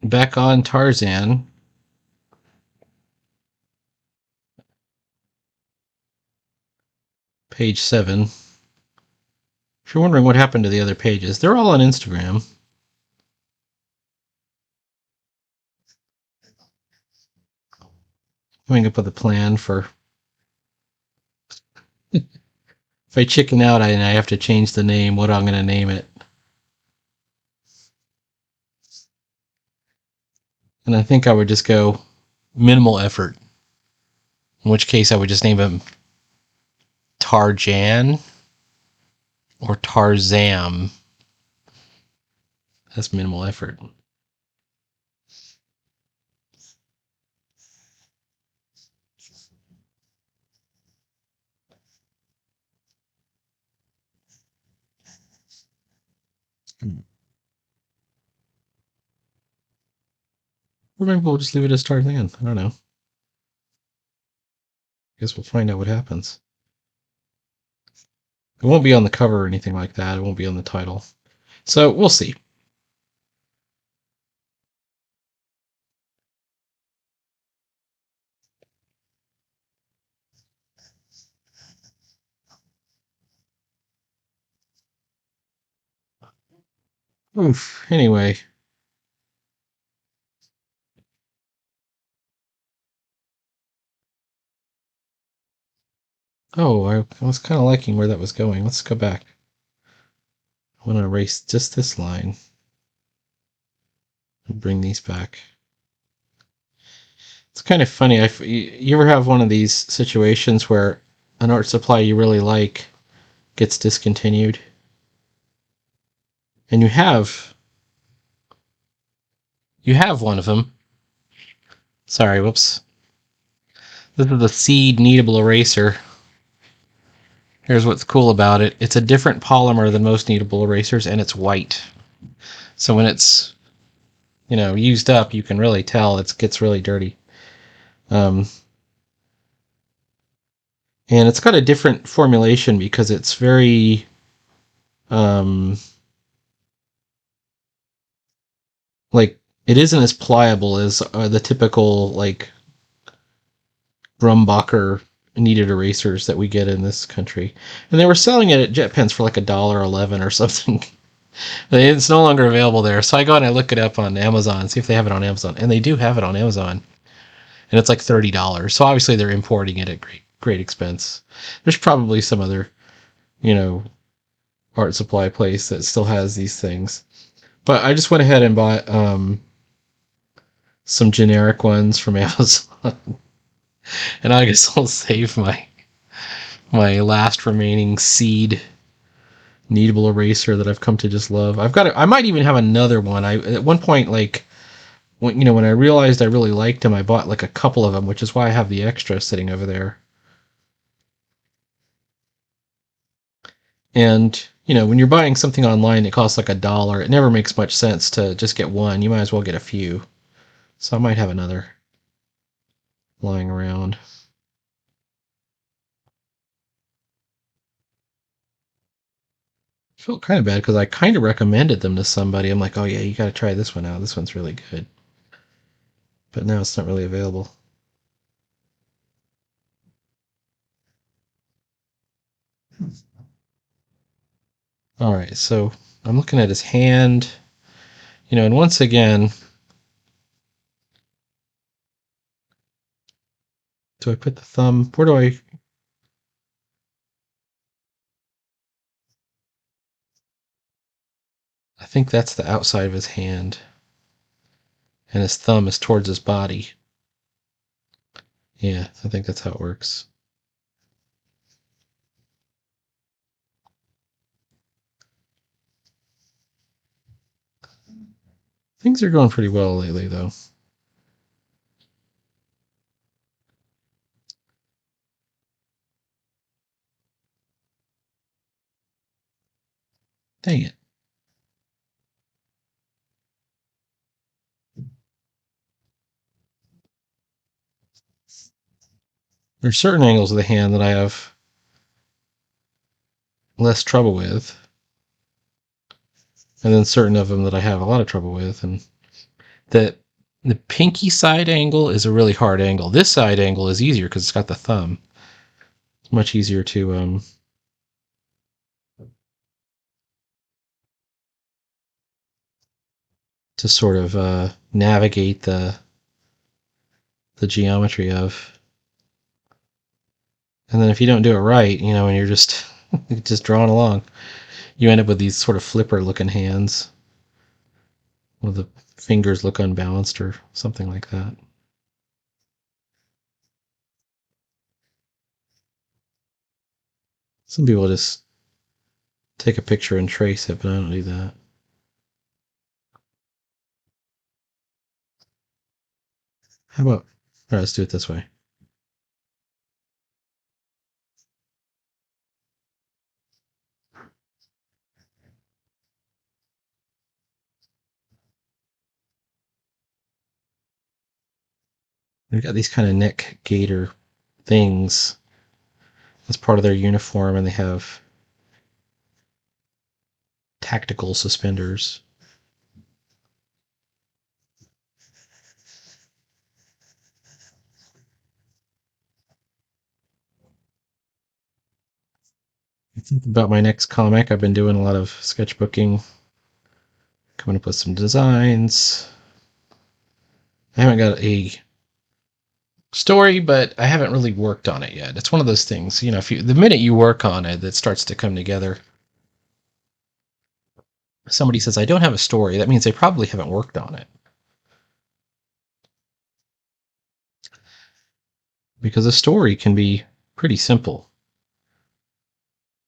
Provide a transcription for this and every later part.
back on Tarzan. Page 7. If you're wondering what happened to the other pages, they're all on Instagram. Coming up with a plan for if I chicken out and I have to change the name, what I'm going to name it. And I think I would just go minimal effort. In which case I would just name him Tarjan or Tarzam. That's minimal effort. Or maybe we'll just leave it as Tarzan. I don't know. Guess we'll find out what happens. It won't be on the cover or anything like that. It won't be on the title. So we'll see. Oof. Anyway. Oh, I was kind of liking where that was going. Let's go back. I want to erase just this line and bring these back. It's kind of funny. You ever have one of these situations where an art supply you really like gets discontinued? And you have one of them. Sorry, whoops. This is the Seed Kneadable Eraser. Here's what's cool about it. It's a different polymer than most kneadable erasers, and it's white. So when it's, used up, you can really tell it gets really dirty. And it's got a different formulation because it's very, like, it isn't as pliable as the typical, like, Brumbacher kneaded erasers that we get in this country. And they were selling it at JetPens for like $1.11 or something. It's no longer available there. So I go and I look it up on Amazon, see if they have it on Amazon. And they do have it on Amazon. And it's like $30. So obviously they're importing it at great expense. There's probably some other, art supply place that still has these things. But I just went ahead and bought some generic ones from Amazon. And I guess I'll save my last remaining Seed kneadable eraser that I've come to just love. I might even have another one. At one point, like, when I realized I really liked them, I bought like a couple of them, which is why I have the extra sitting over there. And when you're buying something online that costs like $1, it never makes much sense to just get one. You might as well get a few. So I might have another lying around. I felt kind of bad because I kind of recommended them to somebody. I'm like, oh yeah, you got to try this one out. This one's really good. But now it's not really available. All right, so I'm looking at his hand, and once again, do I put the thumb? Where do I? I think that's the outside of his hand, and his thumb is towards his body. Yeah, I think that's how it works. Things are going pretty well lately, though. Dang it. There's certain angles of the hand that I have less trouble with, and then certain of them that I have a lot of trouble with, and The the pinky side angle is a really hard angle. This side angle is easier because it's got the thumb. It's much easier to sort of navigate the geometry of. And then if you don't do it right, and you're just just drawing along, you end up with these sort of flipper looking hands where the fingers look unbalanced or something like that. Some people just take a picture and trace it, but I don't do that. How about, all right, let's do it this way. They've got these kind of neck gaiter things as part of their uniform, and they have tactical suspenders. About my next comic, I've been doing a lot of sketchbooking, coming up with some designs. I haven't got a story, but I haven't really worked on it yet. It's one of those things, if the minute you work on it, it starts to come together. If somebody says, I don't have a story, that means they probably haven't worked on it. Because a story can be pretty simple.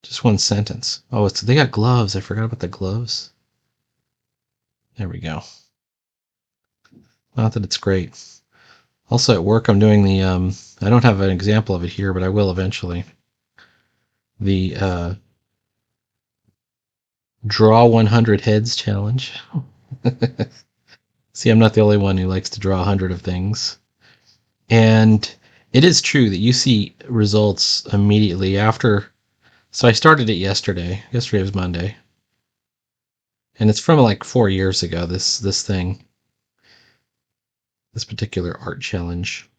Just one sentence. Oh, they got gloves. I forgot about the gloves. There we go. Not that it's great. Also at work, I'm doing the, I don't have an example of it here, but I will eventually. The Draw 100 Heads challenge. See, I'm not the only one who likes to draw 100 of things. And it is true that you see results immediately after. So I started it yesterday. Yesterday was Monday. And it's from like 4 years ago, this thing. This particular art challenge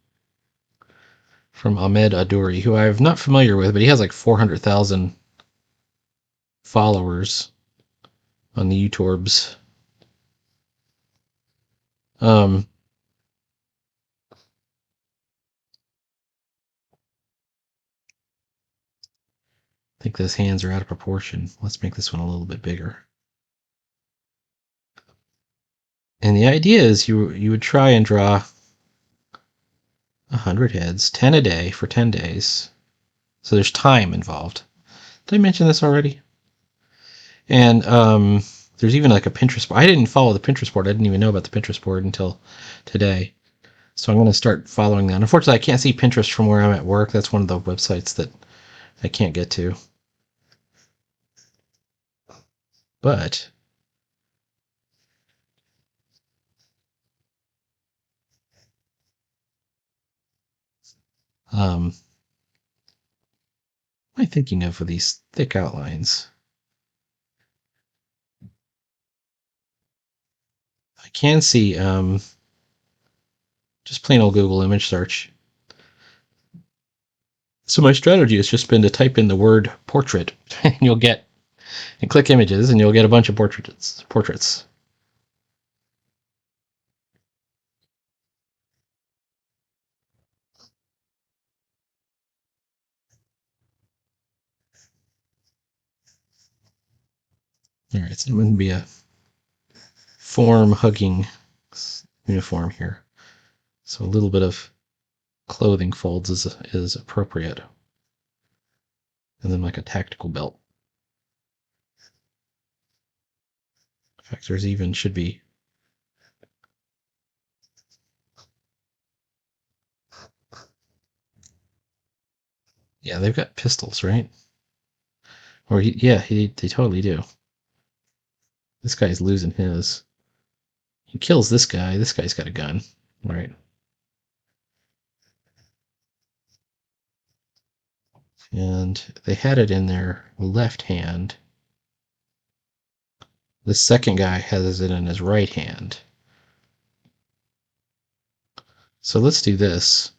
from Ahmed Adouri, who I'm not familiar with, but he has like 400,000 followers on the YouTubes. I think those hands are out of proportion. Let's make this one a little bit bigger. And the idea is you would try and draw 100 heads, 10 a day for 10 days. So there's time involved. Did I mention this already? And there's even like a Pinterest board. I didn't follow the Pinterest board. I didn't even know about the Pinterest board until today. So I'm going to start following that. Unfortunately, I can't see Pinterest from where I'm at work. That's one of the websites that I can't get to. But what am I thinking of with these thick outlines? I can see just plain old Google image search. So my strategy has just been to type in the word portrait, and and click images, and you'll get a bunch of portraits. All right, so it wouldn't be a form hugging uniform here. So a little bit of clothing folds is appropriate. And then like a tactical belt. In fact, there's even should be. Yeah, they've got pistols, right? Or they totally do. This guy's losing his. He kills this guy. This guy's got a gun, right? And they had it in their left hand. The second guy has it in his right hand. So let's do this.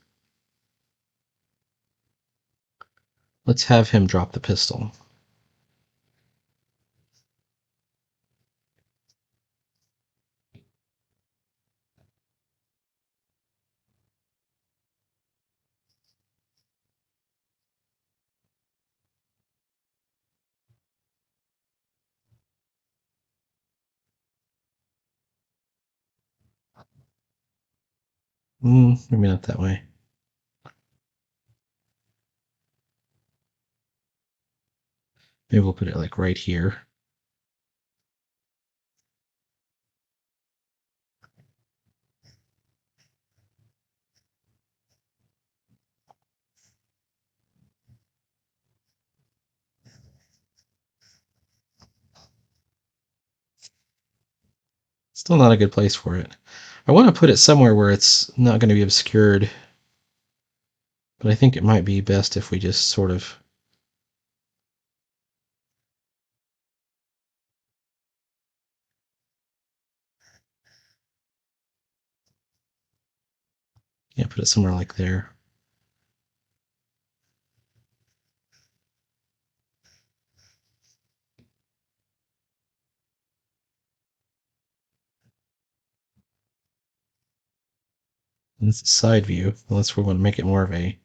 Let's have him drop the pistol. Maybe not that way. Maybe we'll put it like right here. Still not a good place for it. I want to put it somewhere where it's not going to be obscured, but I think it might be best if we just sort of put it somewhere like there. And it's a side view, unless we want to make it more of a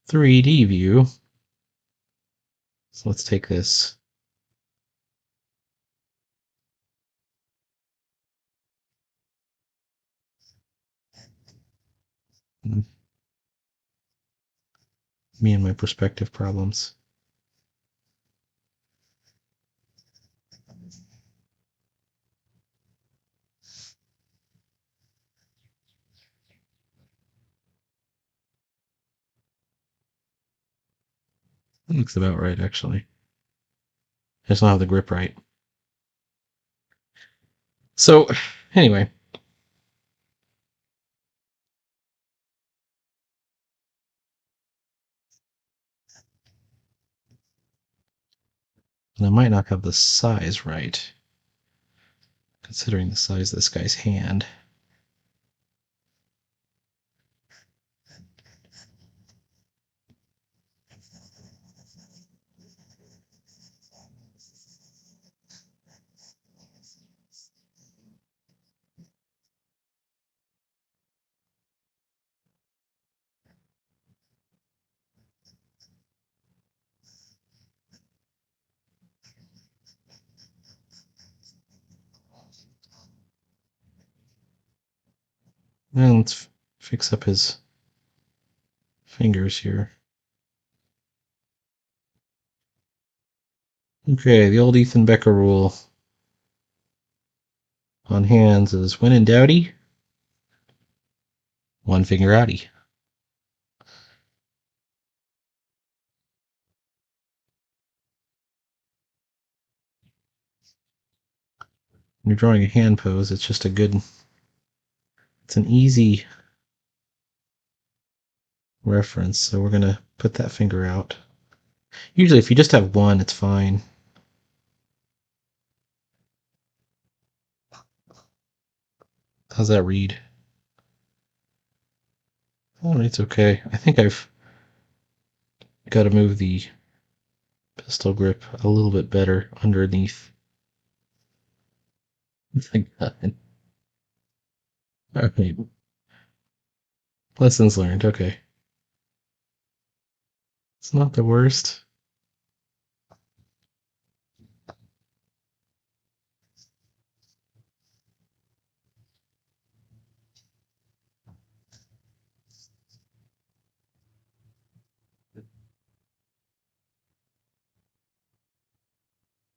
3D view. So let's take this. Me and my perspective problems. That looks about right, actually. I just don't have the grip right. So, anyway. And I might not have the size right, considering the size of this guy's hand. And let's fix up his fingers here. Okay, the old Ethan Becker rule on hands is when in doubty, one finger outie. When you're drawing a hand pose, it's just it's an easy reference. So we're going to put that finger out. Usually if you just have one, it's fine. How's that read? Oh, it's okay. I think I've got to move the pistol grip a little bit better underneath. Thank God. All right. Lessons learned. Okay. It's not the worst.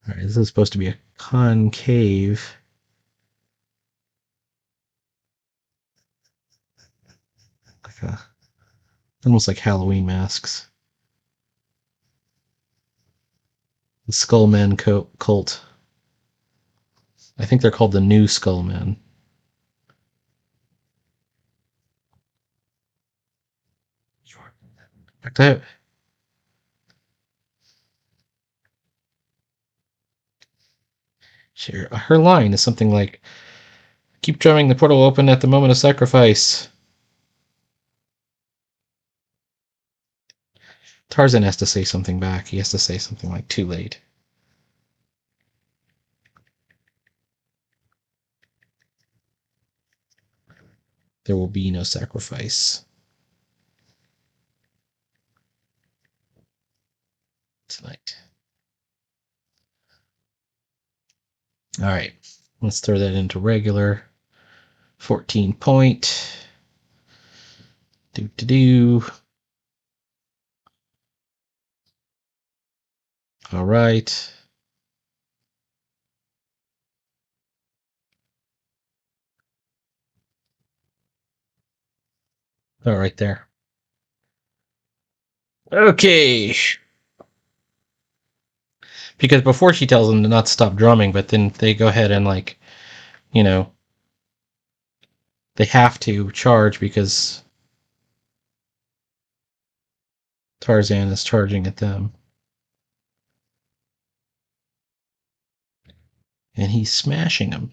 All right, this is supposed to be a concave. Almost like Halloween masks. The Skullmen cult. I think they're called the New Skullmen. In fact, her line is something like, Keep drumming the portal open at the moment of sacrifice. Tarzan has to say something back. He has to say something like, too late. There will be no sacrifice tonight. All right, let's throw that into regular. 14 point. Do. All right. All right there. Okay. Because before she tells them to not stop drumming, but then they go ahead and they have to charge because Tarzan is charging at them. And he's smashing them.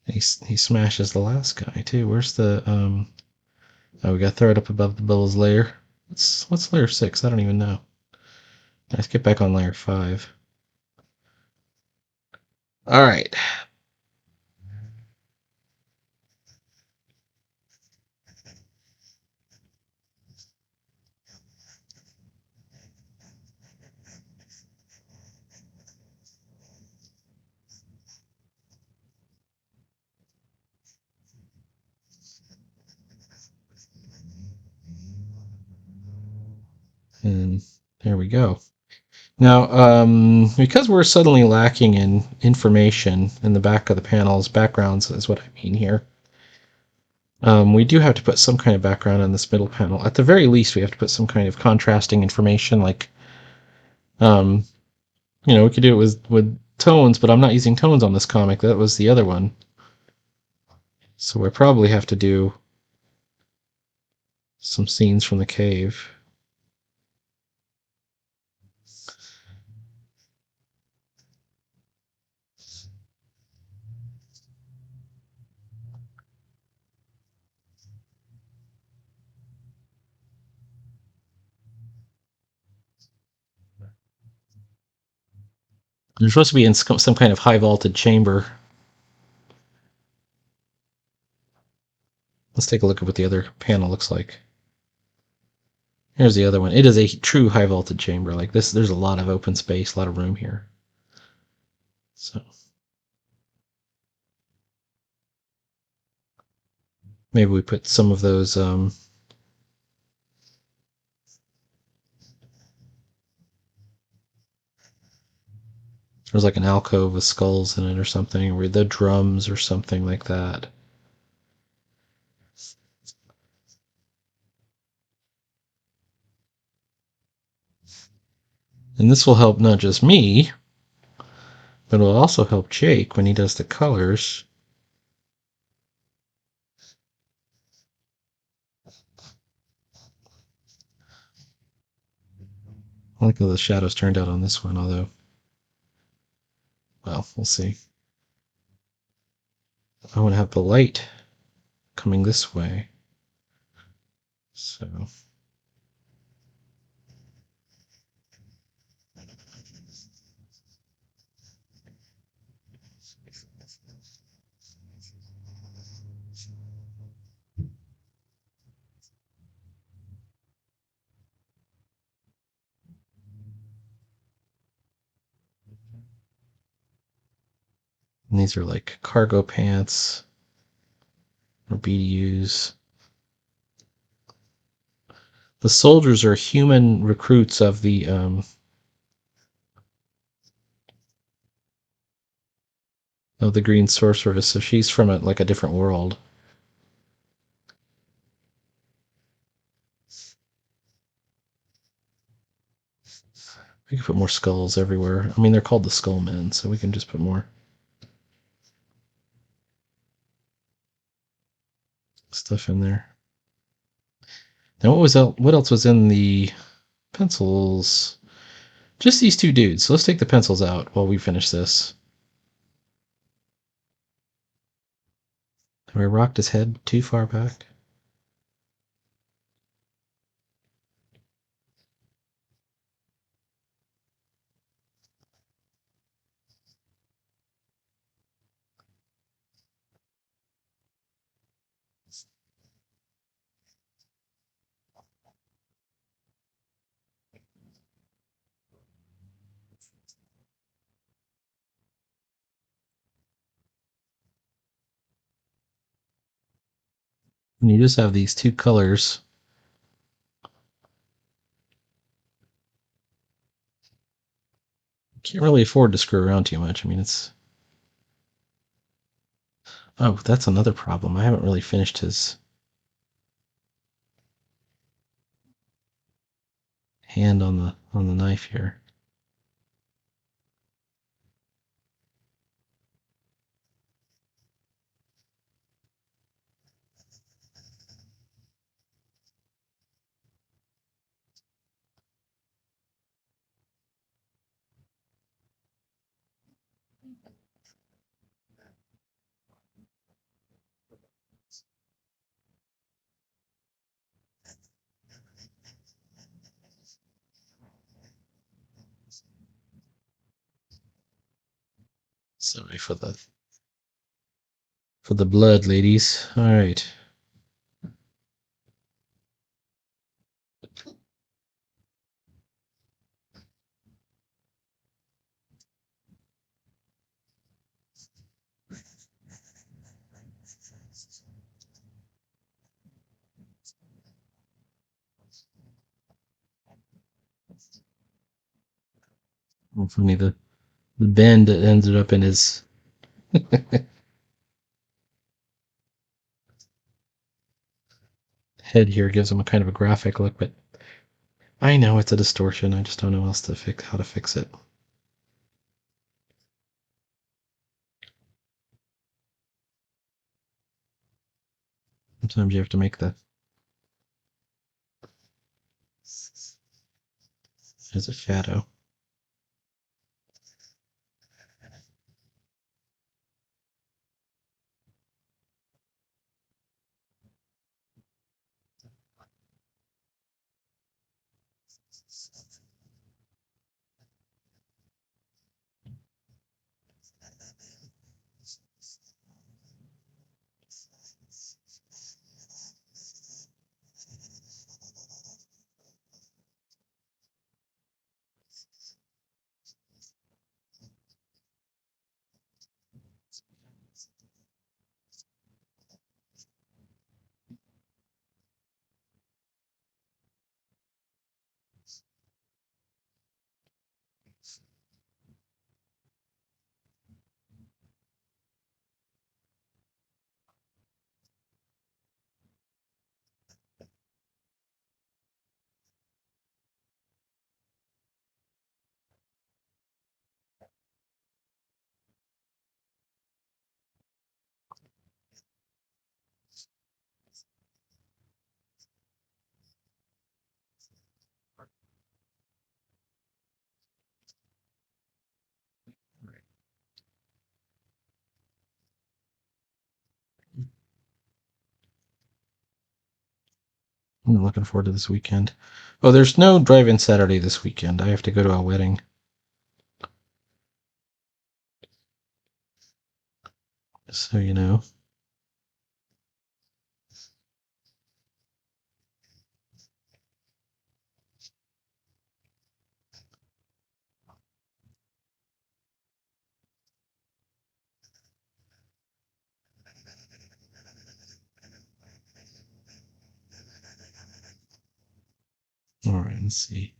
He smashes the last guy too. Where's the oh, we gotta throw it up above the Bull's lair. What's layer 6? I don't even know. Let's get back on layer 5. Alright. And there we go. Now, because we're suddenly lacking in information in the back of the panels, backgrounds is what I mean here. We do have to put some kind of background on this middle panel. At the very least, we have to put some kind of contrasting information, like, we could do it with tones, but I'm not using tones on this comic. That was the other one. So we probably have to do some scenes from the cave. They're supposed to be in some kind of high vaulted chamber. Let's take a look at what the other panel looks like. Here's the other one. It is a true high vaulted chamber. Like this, there's a lot of open space, a lot of room here. So maybe we put some of those there's like an alcove with skulls in it or something, or the drums or something like that. And this will help not just me, but it will also help Jake when he does the colors. I like how the shadows turned out on this one, although, well, we'll see. I want to have the light coming this way. So and these are like cargo pants or BDUs. The soldiers are human recruits of the Green Sorceress, so she's from like a different world. We can put more skulls everywhere. I mean, they're called the Skull Men, so we can just put more stuff in there. Now, what else was in the pencils? Just these two dudes. So let's take the pencils out while we finish this. Have I rocked his head too far back? And you just have these two colors. Can't really afford to screw around too much. I mean, it's... Oh, that's another problem. I haven't really finished his hand on the knife here. Sorry for the blood, ladies. All right. Well, funny the bend that ended up in his head here gives him a kind of a graphic look, but I know it's a distortion. I just don't know else to fix how to fix it. Sometimes you have to make there's a shadow. I'm looking forward to this weekend. Oh, there's no drive-in Saturday this weekend. I have to go to a wedding. So you know. All right, let's see.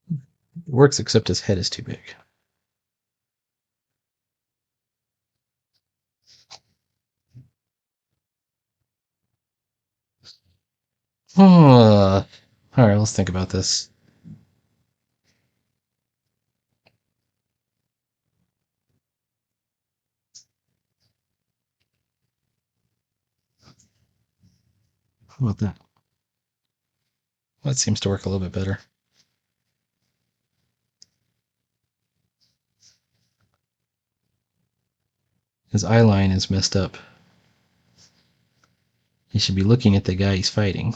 It works except his head is too big. All right, let's think about this. How about that? That seems to work a little bit better. His eye line is messed up. He should be looking at the guy he's fighting.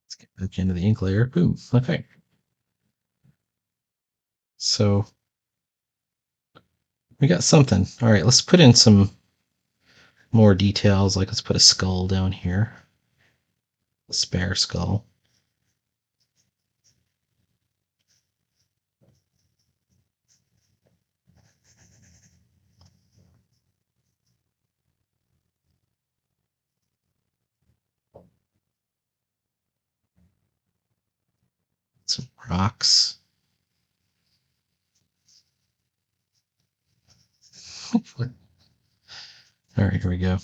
Let's get back into the ink layer. Boom. Okay. So we got something. All right, let's put in some more details. Like let's put a skull down here. A spare skull. Some rocks. All right, here we go.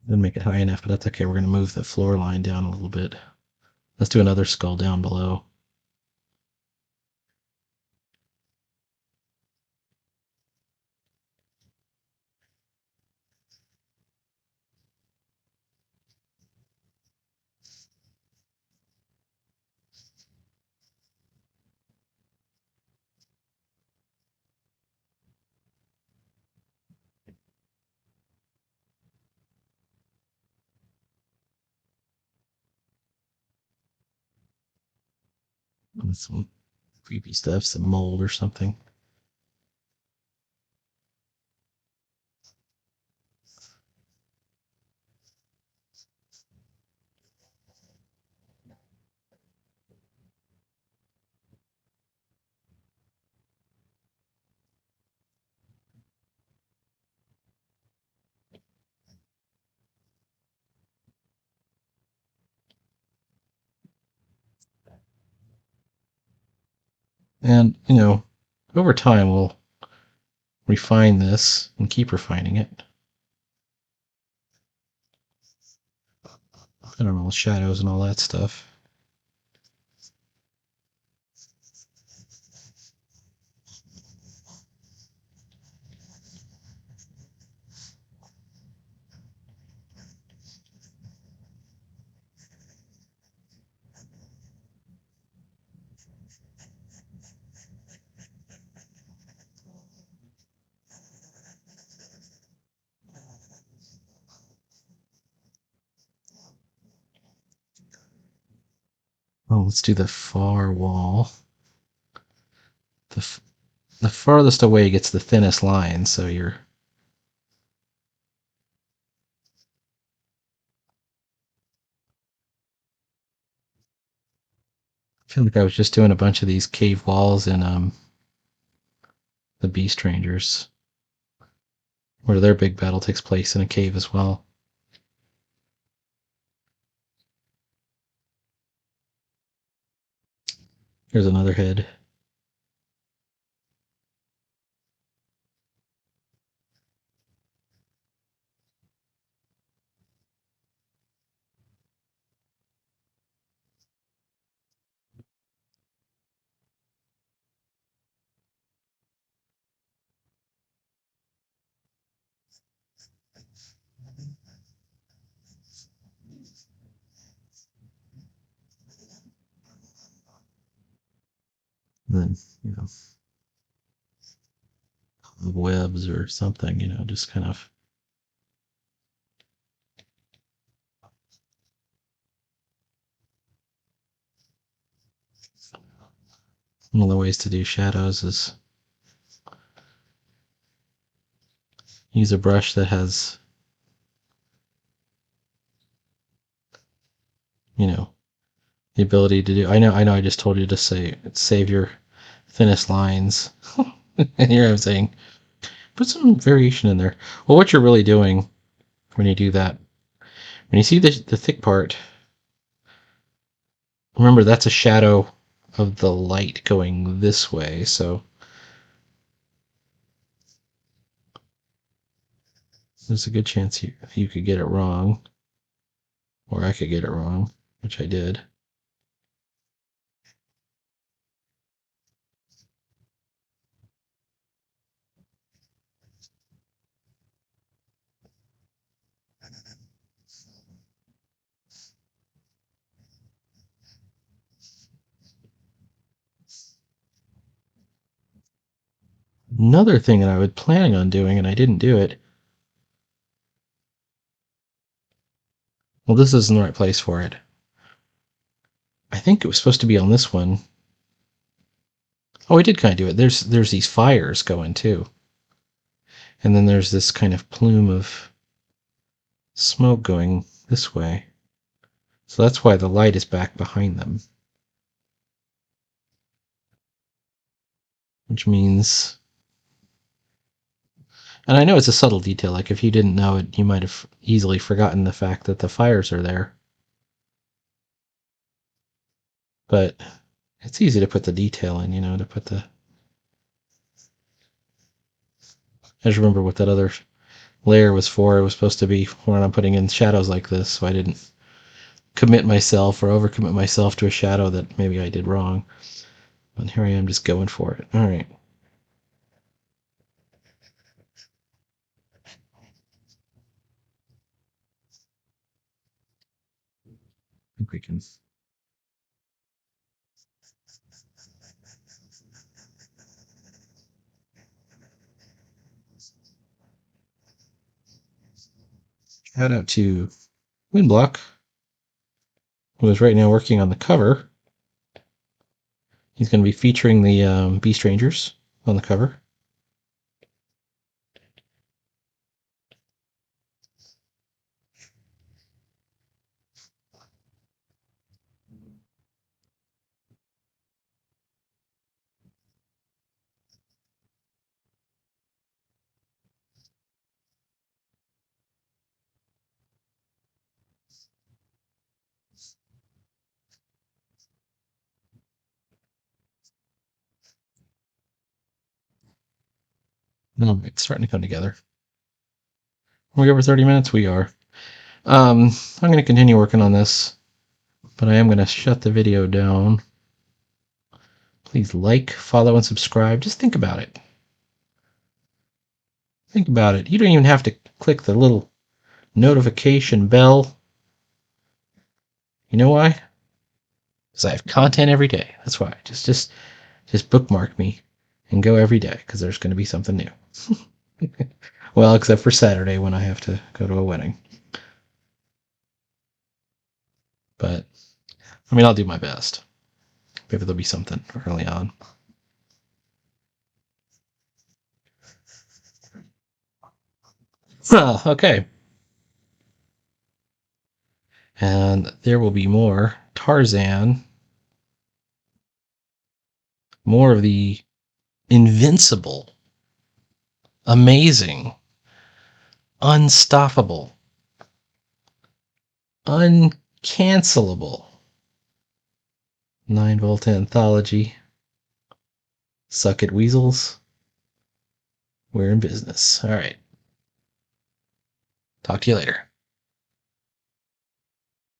Didn't make it high enough, but that's okay. We're going to move the floor line down a little bit. Let's do another skull down below. And some creepy stuff, some mold or something. And, over time we'll refine this and keep refining it. I don't know, shadows and all that stuff. Oh, let's do the far wall. The farthest away gets the thinnest line, so you're... I feel like I was just doing a bunch of these cave walls in the Beast Rangers, where their big battle takes place in a cave as well. Here's another head. And then, webs or something, just kind of... One of the ways to do shadows is use a brush that has, you know, the ability to do. I know. I just told you to save your thinnest lines, and here I'm saying put some variation in there. Well, what you're really doing when you do that, when you see the thick part, remember that's a shadow of the light going this way. So there's a good chance you could get it wrong, or I could get it wrong, which I did. Another thing that I was planning on doing and I didn't do it. Well, this isn't the right place for it. I think it was supposed to be on this one. Oh, I did kind of do it. There's these fires going too. And then there's this kind of plume of smoke going this way. So that's why the light is back behind them. Which means... And I know it's a subtle detail, like if you didn't know it, you might have easily forgotten the fact that the fires are there. But it's easy to put the detail in, to put the... I just remember what that other layer was for. It was supposed to be when I'm putting in shadows like this, so I didn't commit myself or overcommit myself to a shadow that maybe I did wrong. But here I am just going for it. All right. I think we can... Shout out to Windblock, who is right now working on the cover. He's going to be featuring the Beast Rangers on the cover. No, it's starting to come together. Are we over 30 minutes? We are. I'm going to continue working on this, but I am going to shut the video down. Please like, follow, and subscribe. Just think about it. Think about it. You don't even have to click the little notification bell. You know why? Because I have content every day. That's why. Just bookmark me and go every day, because there's going to be something new. Well, except for Saturday when I have to go to a wedding. But, I mean, I'll do my best. Maybe there'll be something early on. Okay. And there will be more Tarzan, more of the invincible, amazing, unstoppable, uncancelable 9-volt anthology. Suck it, weasels. We're in business. All right. Talk to you later.